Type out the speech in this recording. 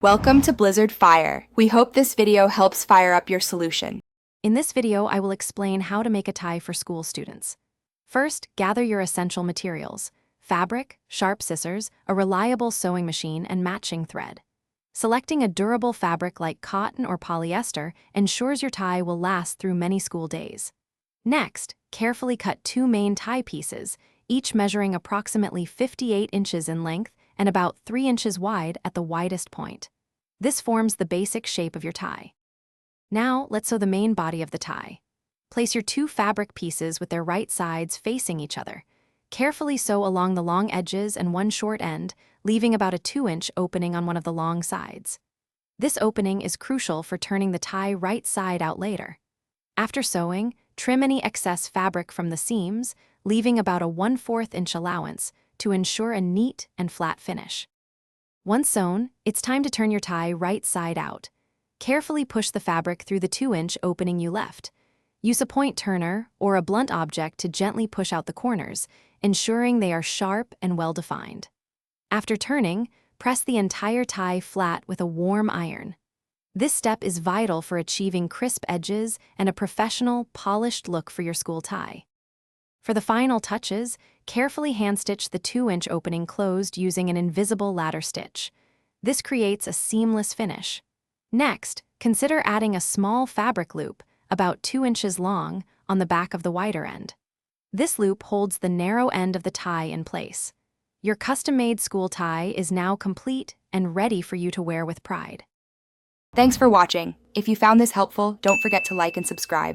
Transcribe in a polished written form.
Welcome to Blizzard Fire. We hope this video helps fire up your solution. In this video, I will explain how to make a tie for school students. First, gather your essential materials: fabric, sharp scissors, a reliable sewing machine, and matching thread. Selecting a durable fabric like cotton or polyester ensures your tie will last through many school days. Next, carefully cut two main tie pieces, each measuring approximately 58 inches in length and about 3 inches wide at the widest point. This forms the basic shape of your tie. Now, let's sew the main body of the tie. Place your two fabric pieces with their right sides facing each other. Carefully sew along the long edges and one short end, leaving about a 2-inch opening on one of the long sides. This opening is crucial for turning the tie right side out later. After sewing, trim any excess fabric from the seams, leaving about a 1/4 inch allowance to ensure a neat and flat finish. Once sewn, it's time to turn your tie right side out. Carefully push the fabric through the 2-inch opening you left. Use a point turner or a blunt object to gently push out the corners, ensuring they are sharp and well-defined. After turning, press the entire tie flat with a warm iron. This step is vital for achieving crisp edges and a professional, polished look for your school tie. For the final touches, carefully hand-stitch the 2-inch opening closed using an invisible ladder stitch. This creates a seamless finish. Next, consider adding a small fabric loop, about 2 inches long, on the back of the wider end. This loop holds the narrow end of the tie in place. Your custom-made school tie is now complete and ready for you to wear with pride. Thanks for watching. If you found this helpful, don't forget to like and subscribe.